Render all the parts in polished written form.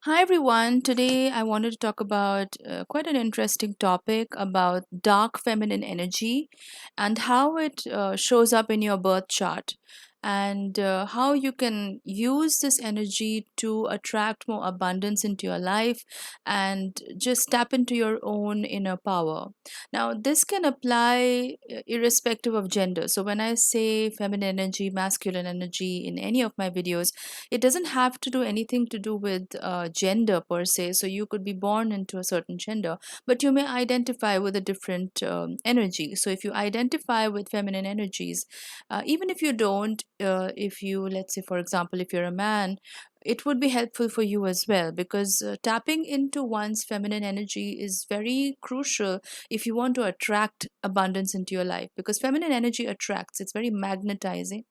Hi everyone. Today I wanted to talk about quite an interesting topic about dark feminine energy and how it shows up in your birth chart and how you can use this energy to attract more abundance into your life and just tap into your own inner power. Now, this can apply irrespective of gender. So, when I say feminine energy, masculine energy in any of my videos, it doesn't have to do anything to do with gender per se. So you could be born into a certain gender, but you may identify with a different energy. So if you identify with feminine energies, even if you don't, if you, let's say, for example, if you're a man, it would be helpful for you as well, because tapping into one's feminine energy is very crucial if you want to attract abundance into your life, because feminine energy attracts, it's very magnetizing,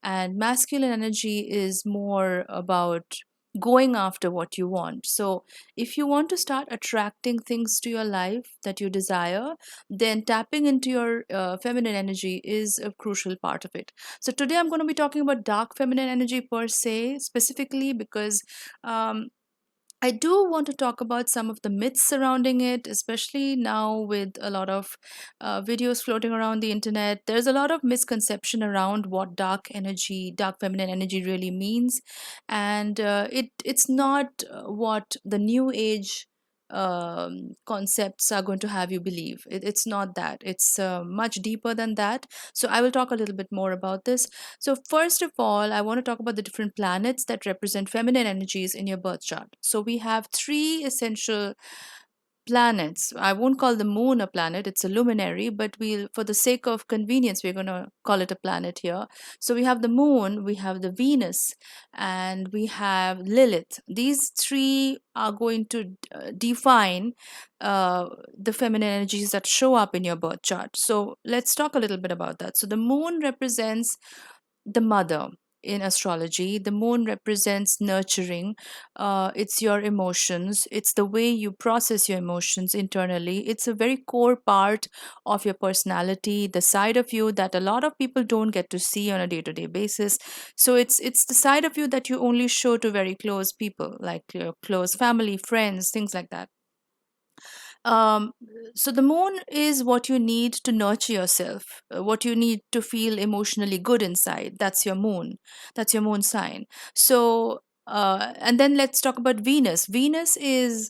and masculine energy is more about going after what you want. So if you want to start attracting things to your life that you desire, then tapping into your feminine energy is a crucial part of it. So today I'm going to be talking about dark feminine energy per se, specifically because um, I do want to talk about some of the myths surrounding it, especially now with a lot of videos floating around the internet. There's a lot of misconception around what dark energy, dark feminine energy really means, and it's not what the new age concepts are going to have you believe. It's not that. It's much deeper than that. So I will talk a little bit more about this. So, first of all, I want to talk about the different planets that represent feminine energies in your birth chart. So, we have three essential planets. I won't call the moon a planet, it's a luminary, but we'll, for the sake of convenience, we're going to call it a planet here. So, we have the moon, we have the Venus, and we have Lilith. These three are going to define the feminine energies that show up in your birth chart. So, let's talk a little bit about that. So, the moon represents the mother. In astrology, the moon represents nurturing. It's your emotions, it's the way you process your emotions internally. It's a very core part of your personality, the side of you that a lot of people don't get to see on a day-to-day basis. So it's the side of you that you only show to very close people, like your close family, friends, things like that. um, so the moon is what you need to nurture yourself, what you need to feel emotionally good inside. That's your moon. That's your moon sign. So and then let's talk about Venus. Venus is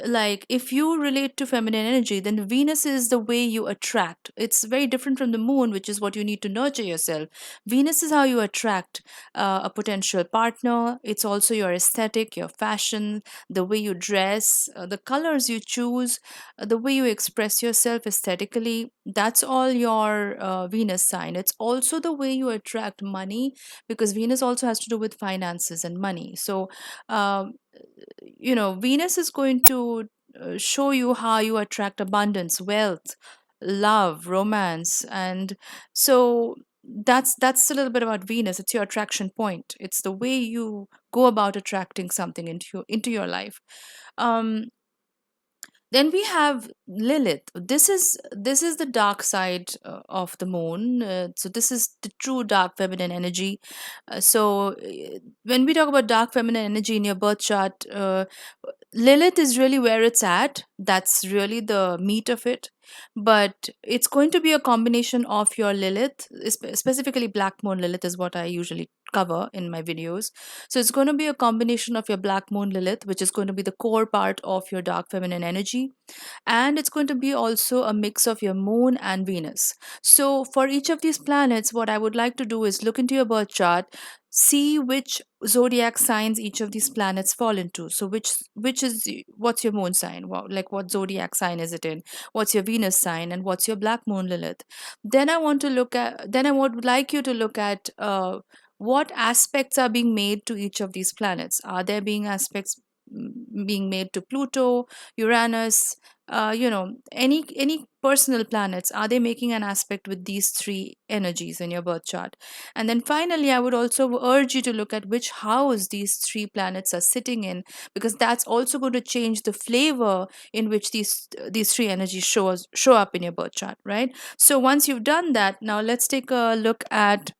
like, if you relate to feminine energy, then Venus is the way you attract. It's very different from the moon, which is what you need to nurture yourself. Venus is how you attract a potential partner. It's also your aesthetic, your fashion, the way you dress, the colors you choose, the way you express yourself aesthetically. That's all your Venus sign. It's also the way you attract money, because Venus also has to do with finances and money. So, um, Venus is going to show you how you attract abundance, wealth, love, romance, and so that's a little bit about Venus. It's your attraction point. It's the way you go about attracting something into your life. um then we have Lilith. This is the dark side of the moon. So this is the true dark feminine energy. When we talk about dark feminine energy in your birth chart, Lilith is really where it's at. That's really the meat of it. But it's going to be a combination of your Lilith, specifically Black Moon Lilith is what I usually cover in my videos. So it's going to be a combination of your Black Moon Lilith, which is going to be the core part of your dark feminine energy, and it's going to be also a mix of your moon and Venus. So for each of these planets, what I would like to do is look into your birth chart, see which zodiac signs each of these planets fall into. So what's your moon sign? Like, what zodiac sign is it in? What's your Venus sign, and what's your Black Moon Lilith? Then I would like you to look at what aspects are being made to each of these planets. Are there being aspects being made to Pluto, Uranus, any personal planets? Are they making an aspect with these three energies in your birth chart? And then finally, I would also urge you to look at which house these three planets are sitting in, because that's also going to change the flavor in which these three energies show up in your birth chart, right? So once you've done that, now let's take a look at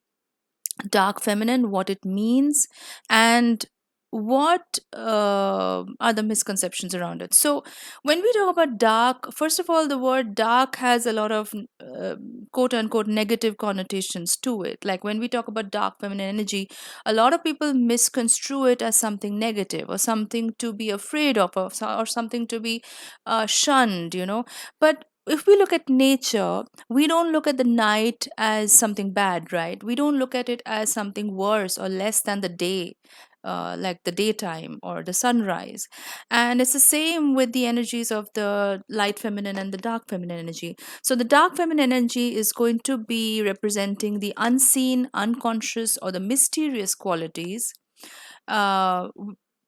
dark feminine, what it means, and what are the misconceptions around it? So, when we talk about dark, first of all, the word dark has a lot of uh, quote unquote negative connotations to it. Like when we talk about dark feminine energy, a lot of people misconstrue it as something negative or something to be afraid of, or something to be shunned, But if we look at nature, we don't look at the night as something bad, right? We don't look at it as something worse or less than the day, like the daytime or the sunrise. And it's the same with the energies of the light feminine and the dark feminine energy. So the dark feminine energy is going to be representing the unseen, unconscious, or the mysterious qualities, uh,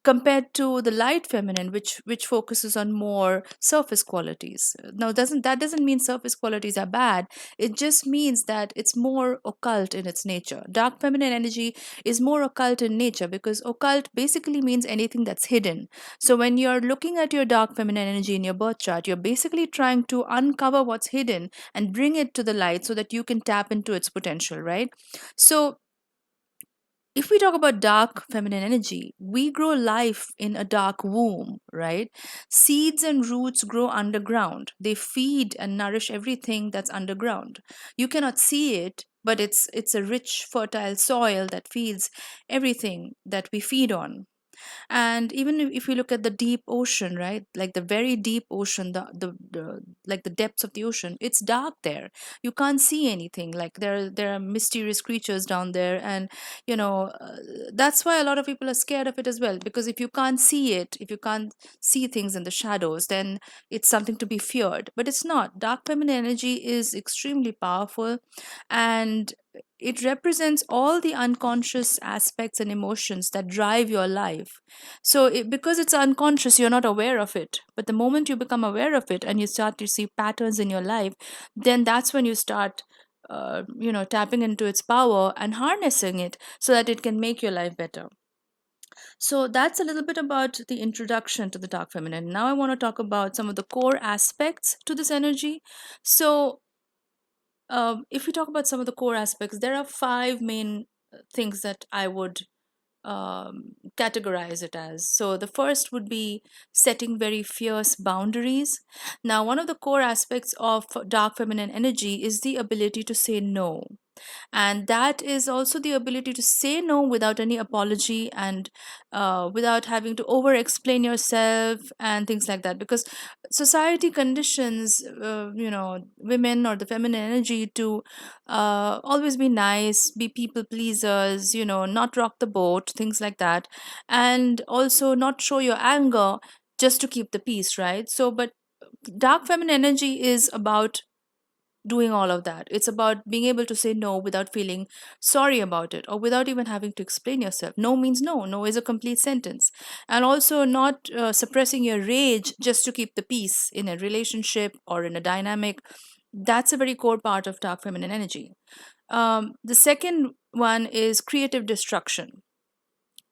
compared to the light feminine, which focuses on more surface qualities. Now, doesn't mean surface qualities are bad. It just means that it's more occult in its nature. Dark feminine energy is more occult in nature, because occult basically means anything that's hidden. So when you're looking at your dark feminine energy in your birth chart, you're basically trying to uncover what's hidden and bring it to the light so that you can tap into its potential, right? So if we talk about dark feminine energy, we grow life in a dark womb, right? Seeds and roots grow underground. They feed and nourish everything that's underground. You cannot see it, but it's a rich, fertile soil that feeds everything that we feed on. And even if we look at the deep ocean, right, like the very deep ocean, the like the depths of the ocean, it's dark there. You can't see anything. Like there are mysterious creatures down there. And you know uh, that's why a lot of people are scared of it as well, because if you can't see it, if you can't see things in the shadows, then it's something to be feared. But it's not. Dark feminine energy is extremely powerful, and it represents all the unconscious aspects and emotions that drive your life. So, because it's unconscious, you're not aware of it. But the moment you become aware of it and you start to see patterns in your life, then that's when you start, tapping into its power and harnessing it so that it can make your life better. So, that's a little bit about the introduction to the dark feminine. Now, I want to talk about some of the core aspects to this energy. So, if we talk about some of the core aspects, there are five main things that I would categorize it as. So the first would be setting very fierce boundaries. Now, one of the core aspects of dark feminine energy is the ability to say no, and that is also the ability to say no without any apology, and without having to over explain yourself and things like that, because society conditions women or the feminine energy to always be nice, be people pleasers, not rock the boat, things like that, and also not show your anger just to keep the peace, right? So but dark feminine energy is about doing all of that. It's about being able to say no without feeling sorry about it, or without even having to explain yourself. No means no. No is a complete sentence. And also not suppressing your rage just to keep the peace in a relationship or in a dynamic. That's a very core part of dark feminine energy. The second one is creative destruction.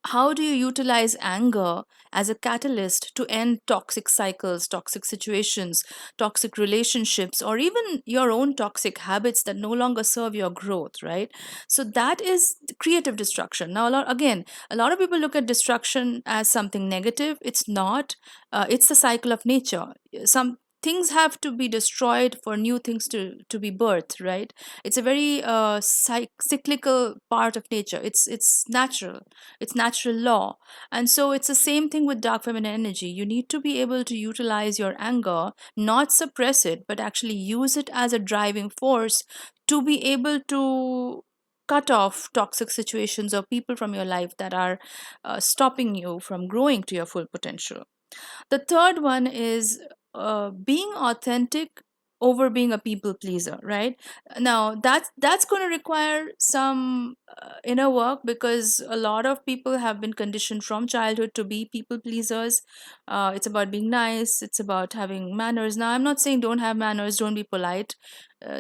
How do you utilize anger as a catalyst to end toxic cycles, toxic situations, toxic relationships, or even your own toxic habits that no longer serve your growth, right? So that is creative destruction. Now, a lot of people look at destruction as something negative. It's not. It's the cycle of nature. Some things have to be destroyed for new things to be birthed, right? It's a very cyclical part of nature. It's natural, it's natural law. And so it's the same thing with dark feminine energy. You need to be able to utilize your anger, not suppress it, but actually use it as a driving force to be able to cut off toxic situations or people from your life that are stopping you from growing to your full potential. The third one is being authentic over being a people pleaser, right? Now that's going to require some inner work, because a lot of people have been conditioned from childhood to be people pleasers. It's about being nice, it's about having manners. Now, I'm not saying don't have manners, don't be polite.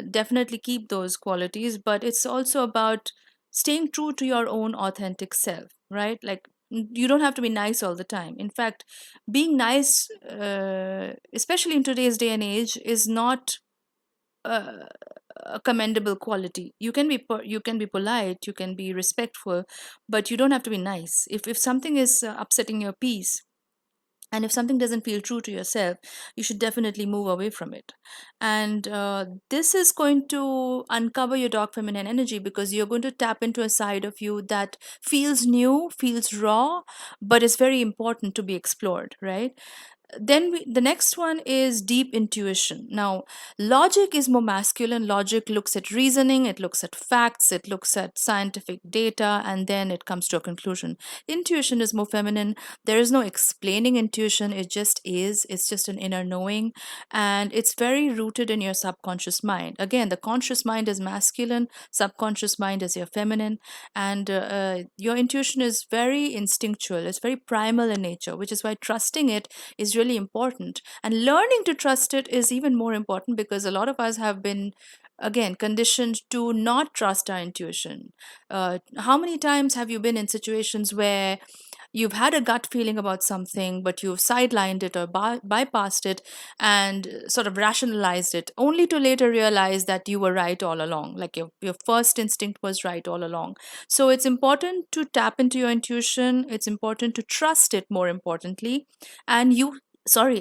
Definitely keep those qualities, but it's also about staying true to your own authentic self, right? Like, you don't have to be nice all the time. In fact, being nice, especially in today's day and age, is not a commendable quality. You can be you can be polite, you can be respectful, but you don't have to be nice. If something is upsetting your peace, and if something doesn't feel true to yourself, you should definitely move away from it. And this is going to uncover your dark feminine energy, because you're going to tap into a side of you that feels new, feels raw, but is very important to be explored, right? The next one is deep intuition. Now, logic is more masculine. Logic looks at reasoning, it looks at facts, it looks at scientific data, and then it comes to a conclusion. Intuition is more feminine. There is no explaining intuition, it just is. It's just an inner knowing, and it's very rooted in your subconscious mind. Again, the conscious mind is masculine, subconscious mind is your feminine, and your intuition is very instinctual, it's very primal in nature, which is why trusting it is really important. And learning to trust it is even more important, because a lot of us have been, again, conditioned to not trust our intuition. How many times have you been in situations where you've had a gut feeling about something, but you've sidelined it or bypassed it and sort of rationalized it, only to later realize that you were right all along, like your first instinct was right all along? So it's important to tap into your intuition, it's important to trust it, more importantly, and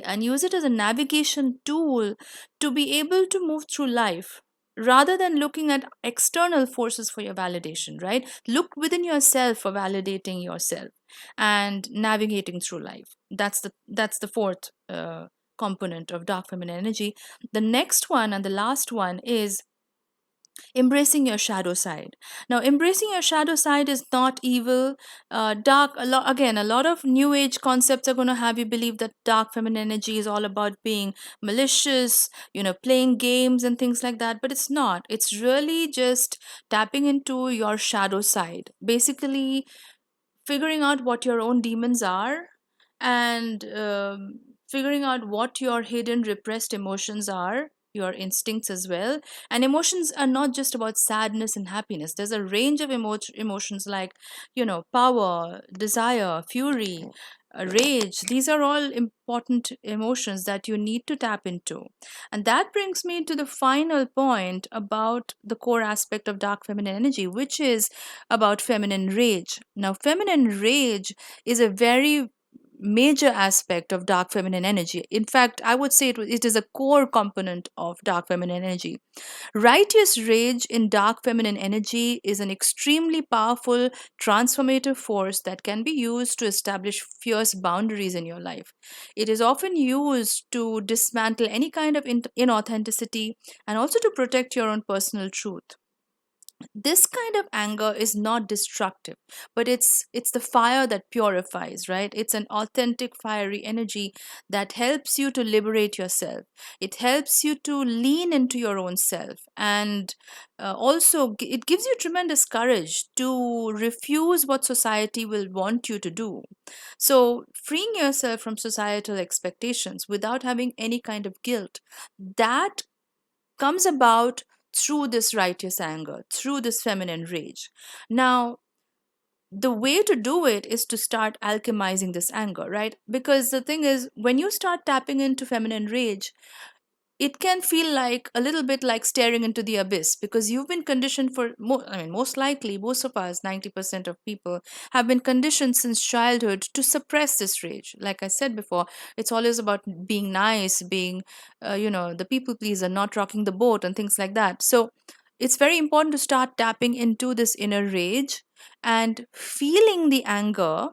and use it as a navigation tool to be able to move through life, rather than looking at external forces for your validation. Right, look within yourself for validating yourself and navigating through life. That's the fourth component of dark feminine energy. The next one and the last one is embracing your shadow side. Now, embracing your shadow side is not evil. Again, a lot of new age concepts are going to have you believe that dark feminine energy is all about being malicious, playing games and things like that, but it's not. It's really just tapping into your shadow side, basically figuring out what your own demons are, and figuring out what your hidden repressed emotions are, your instincts as well. And emotions are not just about sadness and happiness. There's a range of emotions, like power, desire, fury, rage. These are all important emotions that you need to tap into. And that brings me to the final point about the core aspect of dark feminine energy, which is about feminine rage. Now, feminine rage is a very major aspect of dark feminine energy. In fact, I would say it is a core component of dark feminine energy. Righteous rage in dark feminine energy is an extremely powerful transformative force that can be used to establish fierce boundaries in your life. It is often used to dismantle any kind of inauthenticity, and also to protect your own personal truth. This kind of anger is not destructive, but it's the fire that purifies. Right, it's an authentic fiery energy that helps you to liberate yourself. It helps you to lean into your own self, and it gives you tremendous courage to refuse what society will want you to do. So freeing yourself from societal expectations without having any kind of guilt, that comes about through this righteous anger, through this feminine rage. Now, the way to do it is to start alchemizing this anger, right? Because the thing is, when you start tapping into feminine rage, it can feel like a little bit like staring into the abyss, because you've been conditioned I mean, most likely, most of us, 90% of people, have been conditioned since childhood to suppress this rage. Like I said before, it's always about being nice, being, the people pleaser, not rocking the boat, and things like that. So it's very important to start tapping into this inner rage and feeling the anger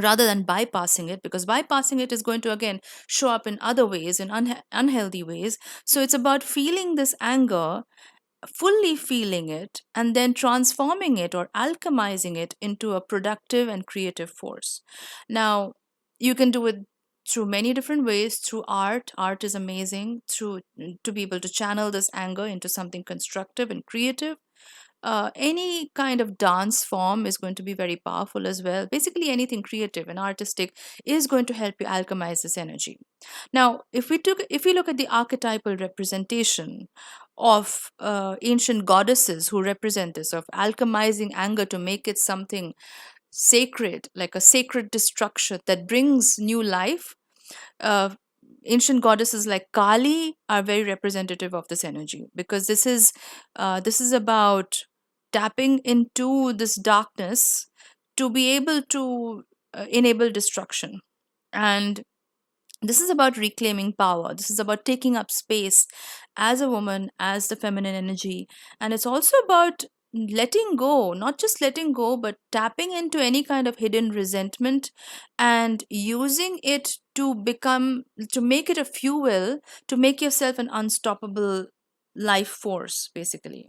rather than bypassing it, because bypassing it is going to again show up in other ways, in unhealthy ways. So it's about feeling this anger, fully feeling it, and then transforming it or alchemizing it into a productive and creative force. Now, you can do it through many different ways. Through art is amazing, through to be able to channel this anger into something constructive and creative. Any kind of dance form is going to be very powerful as well. Basically, anything creative and artistic is going to help you alchemize this energy. Now, if we look at the archetypal representation of ancient goddesses who represent this, of alchemizing anger to make it something sacred, like a sacred destruction that brings new life. Uh, ancient goddesses like Kali are very representative of this energy, because this is about tapping into this darkness to be able to enable destruction. And this is about reclaiming power. This is about taking up space as a woman, as the feminine energy. And it's also about letting go, not just letting go, but tapping into any kind of hidden resentment and using it to to make it a fuel to make yourself an unstoppable life force, basically.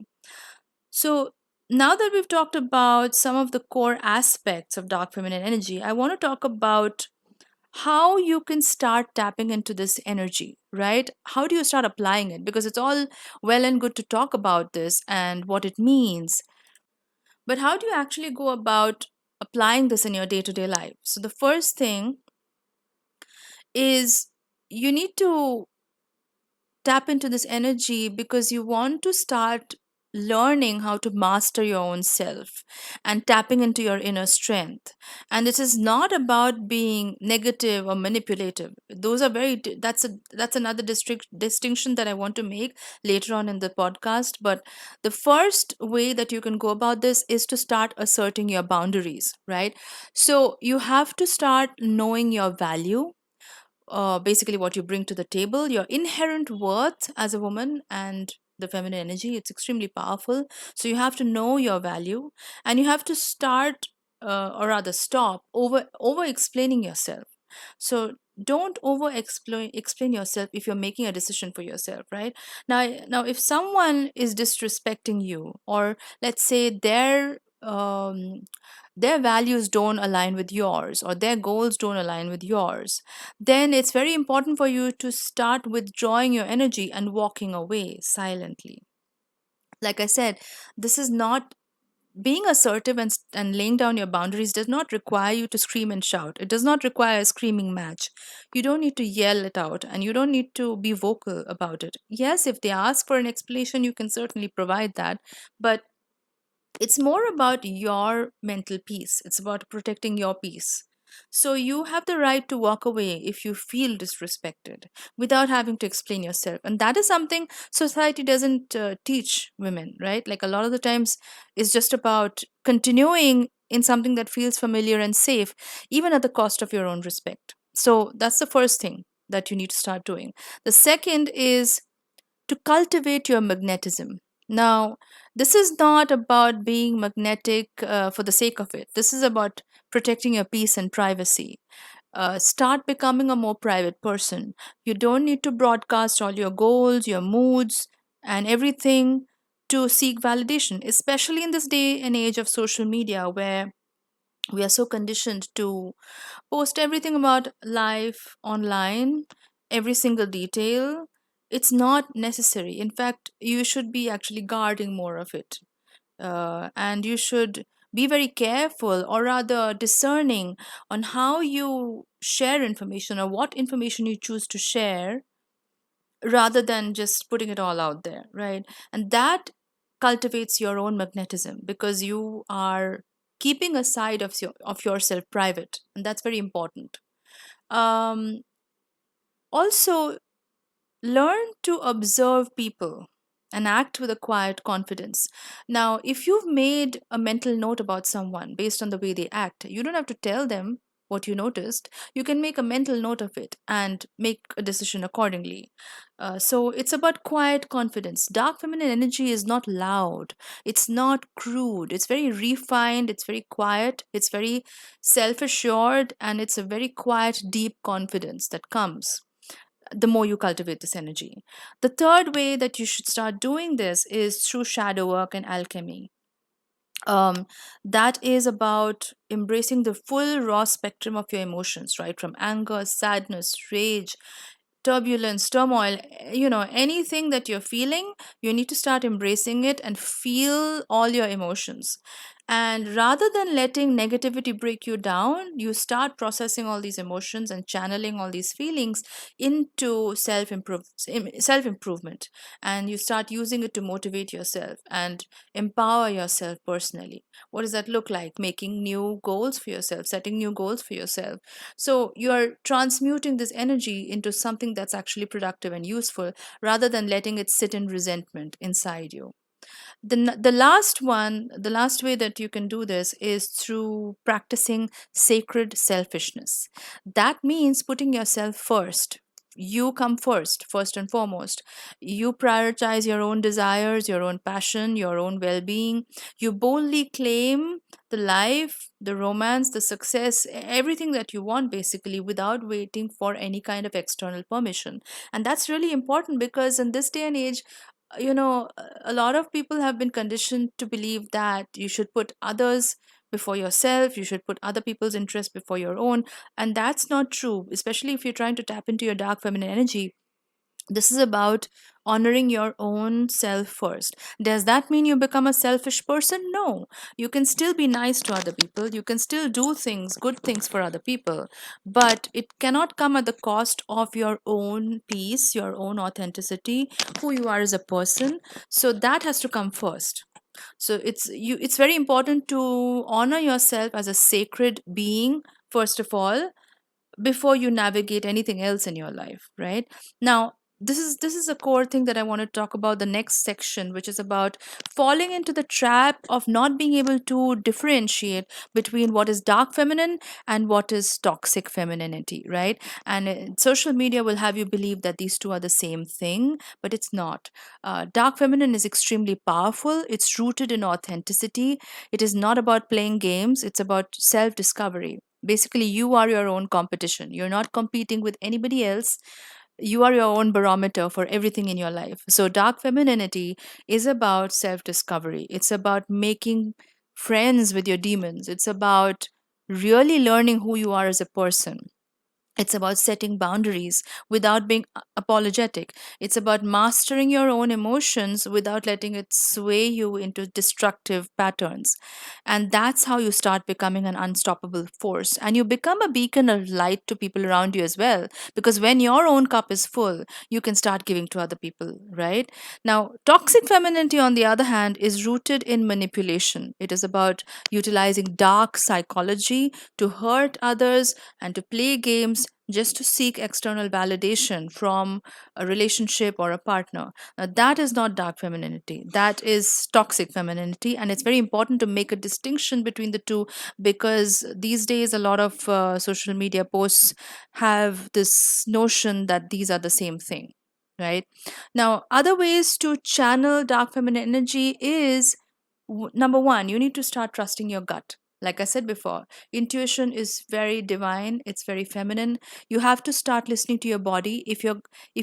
So, now that we've talked about some of the core aspects of dark feminine energy, I want to talk about how you can start tapping into this energy, right? How do you start applying it? Because it's all well and good to talk about this and what it means, but how do you actually go about applying this in your day to day life? So, the first thing is you need to tap into this energy because you want to start learning how to master your own self and tapping into your inner strength. And this is not about being negative or manipulative. Those are that's another distinction that I want to make later on in the podcast. But the first way that you can go about this is to start asserting your boundaries, right? So you have to start knowing your value, basically what you bring to the table, your inherent worth as a woman, and the feminine energy. It's extremely powerful. So you have to know your value, and you have to start, or rather stop over explaining yourself. So don't explain yourself if you're making a decision for yourself, right? Now if someone is disrespecting you, or let's say their values don't align with yours, or their goals don't align with yours, then it's very important for you to start withdrawing your energy and walking away silently. Like I said, this is not being assertive, and laying down your boundaries does not require you to scream and shout. It does not require a screaming match. You don't need to yell it out, and you don't need to be vocal about it. Yes, if they ask for an explanation, you can certainly provide that, but it's more about your mental peace. It's about protecting your peace. So you have the right to walk away if you feel disrespected without having to explain yourself. And that is something society doesn't teach women, right? Like a lot of the times, it's just about continuing in something that feels familiar and safe, even at the cost of your own respect. So that's the first thing that you need to start doing. The second is to cultivate your magnetism. Now, this is not about being magnetic for the sake of it. This is about protecting your peace and privacy. Start becoming a more private person. You don't need to broadcast all your goals, your moods, and everything to seek validation, especially in this day and age of social media where we are so conditioned to post everything about life online, every single detail. It's not necessary. In fact, you should be actually guarding more of it. And you should be very careful, or rather discerning, on how you share information or what information you choose to share, rather than just putting it all out there, right? And that cultivates your own magnetism because you are keeping a side of yourself private, and that's very important. Um, also learn to observe people and act with a quiet confidence. Now, if you've made a mental note about someone based on the way they act, you don't have to tell them what you noticed. You can make a mental note of it and make a decision accordingly. So, it's about quiet confidence. Dark feminine energy is not loud, it's not crude, it's very refined, it's very quiet, it's very self assured, and it's a very quiet, deep confidence that comes the more you cultivate this energy. The third way that you should start doing this is through shadow work and alchemy. Um, that is about embracing the full raw spectrum of your emotions, right? From anger, sadness, rage, turbulence, turmoil, anything that you're feeling, you need to start embracing it and feel all your emotions. And rather than letting negativity break you down, you start processing all these emotions and channeling all these feelings into self improvement, and you start using it to motivate yourself and empower yourself personally. What does that look like? Making new goals for yourself, setting new goals for yourself. So you're transmuting this energy into something something that's actually productive and useful, rather than letting it sit in resentment inside you. The last way that you can do this is through practicing sacred selfishness. That means putting yourself first. You come first and foremost. You prioritize your own desires, your own passion, your own well-being. You boldly claim the life, the romance, the success, everything that you want, basically, without waiting for any kind of external permission. And that's really important, because in this day and age, a lot of people have been conditioned to believe that you should put others before yourself, you should put other people's interests before your own. And that's not true, especially if you're trying to tap into your dark feminine energy. This is about honoring your own self first. Does that mean you become a selfish person? No. You can still be nice to other people. You can still do things, good things for other people. But it cannot come at the cost of your own peace, your own authenticity, who you are as a person. So that has to come first. So it's very important to honor yourself as a sacred being, first of all, before you navigate anything else in your life, right? Now, this is a core thing that I want to talk about the next section, which is about falling into the trap of not being able to differentiate between what is dark feminine and what is toxic femininity, right? And social media will have you believe that these two are the same thing, but it's not. Dark feminine is extremely powerful. It's rooted in authenticity. It is not about playing games. It's about self discovery. Basically, you are your own competition. You're not competing with anybody else. You are your own barometer for everything in your life. So dark femininity is about self discovery. It's about making friends with your demons. It's about really learning who you are as a person. It's about setting boundaries without being apologetic. It's about mastering your own emotions without letting it sway you into destructive patterns. And that's how you start becoming an unstoppable force. And you become a beacon of light to people around you as well. Because when your own cup is full, you can start giving to other people, right? Now, toxic femininity, on the other hand, is rooted in manipulation. It is about utilizing dark psychology to hurt others and to play games just to seek external validation from a relationship or a partner. Now, that is not dark femininity. That is toxic femininity. And it's very important to make a distinction between the two, because these days a lot of social media posts have this notion that these are the same thing, right? Now, other ways to channel dark feminine energy is number one, you need to start trusting your gut. Like I said before, intuition is very divine, it's very feminine. You have to start listening to your body. If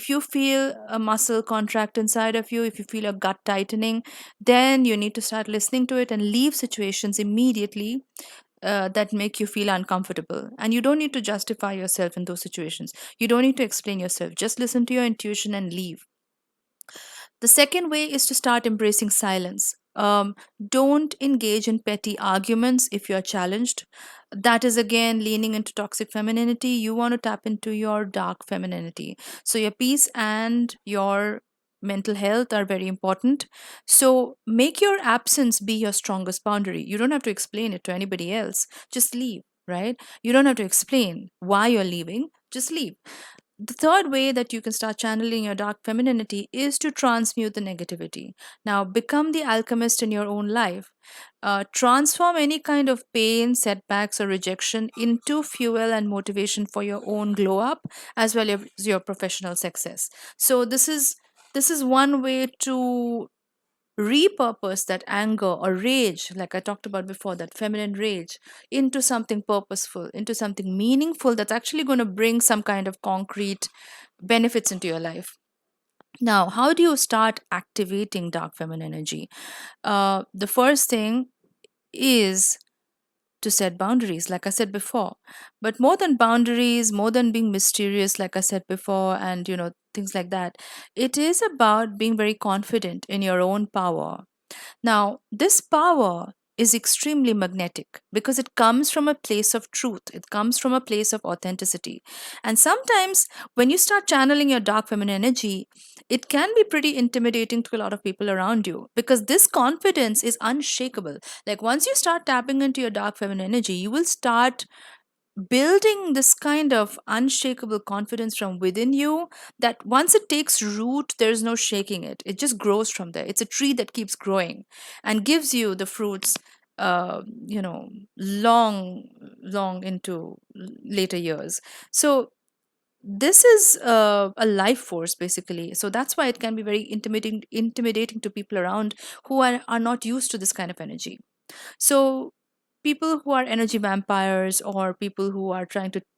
you feel a muscle contract inside of you, if you feel a gut tightening, then you need to start listening to it and leave situations immediately that make you feel uncomfortable. And you don't need to justify yourself in those situations. You don't need to explain yourself. Just listen to your intuition and leave. The second way is to start embracing silence. Don't engage in petty arguments if you're challenged. That is again leaning into toxic femininity. You want to tap into your dark femininity. So, your peace and your mental health are very important. So, make your absence be your strongest boundary. You don't have to explain it to anybody else. Just leave, right? You don't have to explain why you're leaving. Just leave. The third way that you can start channeling your dark femininity is to transmute the negativity. Now, become the alchemist in your own life. Transform any kind of pain, setbacks, or rejection into fuel and motivation for your own glow up, as well as your professional success. So, this is one way to repurpose that anger or rage, like I talked about before, that feminine rage, into something purposeful, into something meaningful that's actually going to bring some kind of concrete benefits into your life. Now, how do you start activating dark feminine energy? The first thing is to set boundaries, like I said before. But more than boundaries, more than being mysterious, like I said before, and things like that, it is about being very confident in your own power. Now, this power is extremely magnetic because it comes from a place of truth. It comes from a place of authenticity. And sometimes when you start channeling your dark feminine energy, it can be pretty intimidating to a lot of people around you, because this confidence is unshakable. Like once you start tapping into your dark feminine energy, you will start building this kind of unshakable confidence from within you, that once it takes root, there's no shaking it. It just grows from there. It's a tree that keeps growing and gives you the fruits, uh, you know, long, long into later years. So this is a life force basically. So that's why it can be very intimidating to people around who are not used to this kind of energy. So people who are energy vampires, or people who are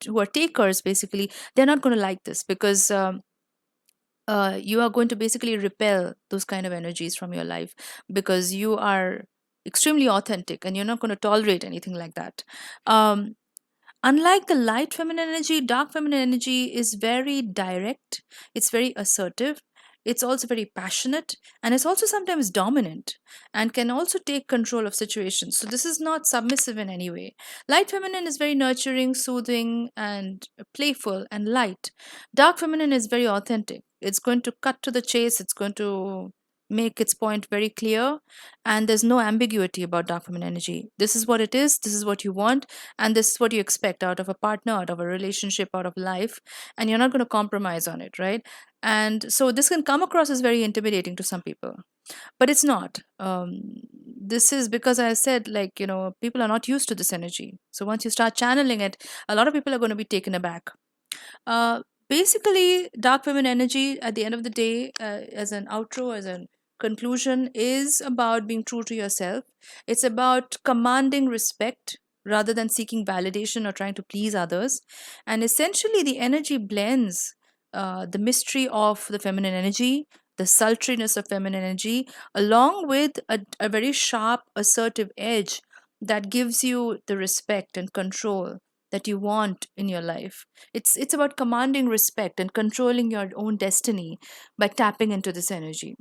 who are takers basically, they're not going to like this, because you are going to basically repel those kind of energies from your life, because you are extremely authentic and you're not going to tolerate anything like that. um, Unlike the light feminine energy, dark feminine energy is very direct, it's very assertive, it's also very passionate, and it's also sometimes dominant and can also take control of situations. So, this is not submissive in any way. Light feminine is very nurturing, soothing, and playful and light. Dark feminine is very authentic, it's going to cut to the chase, it's going to make its point very clear, and there's no ambiguity about dark feminine energy. This is what it is, this is what you want, and this is what you expect out of a partner, out of a relationship, out of life, and you're not going to compromise on it, right? And so this can come across as very intimidating to some people, but it's not. This is because I said, like, people are not used to this energy. So once you start channeling it, a lot of people are going to be taken aback. Basically, dark feminine energy, at the end of the day, as an outro, as a conclusion, is about being true to yourself. It's about commanding respect rather than seeking validation or trying to please others. And essentially, the energy blends the mystery of the feminine energy, the sultriness of feminine energy, along with a very sharp, assertive edge that gives you the respect and control that you want in your life. It's about commanding respect and controlling your own destiny by tapping into this energy.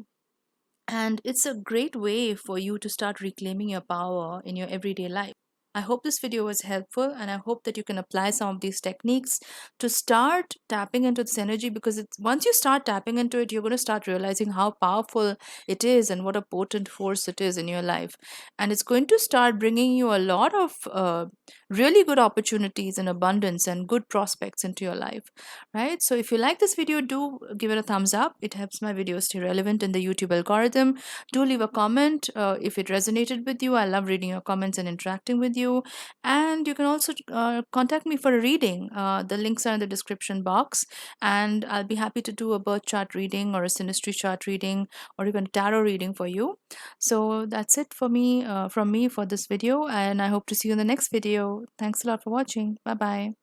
And it's a great way for you to start reclaiming your power in your everyday life. I hope this video was helpful, and I hope that you can apply some of these techniques to start tapping into this energy, because once you start tapping into it, you're going to start realizing how powerful it is and what a potent force it is in your life. And it's going to start bringing you a lot of really good opportunities and abundance and good prospects into your life, right? So if you like this video, do give it a thumbs up. It helps my videos stay relevant in the YouTube algorithm. Do leave a comment if it resonated with you. I love reading your comments and interacting with you. And you can also contact me for a reading. The links are in the description box, and I'll be happy to do a birth chart reading or a synastry chart reading or even tarot reading for you. So that's it for me, from me, for this video, and I hope to see you in the next video. Thanks a lot for watching. Bye bye.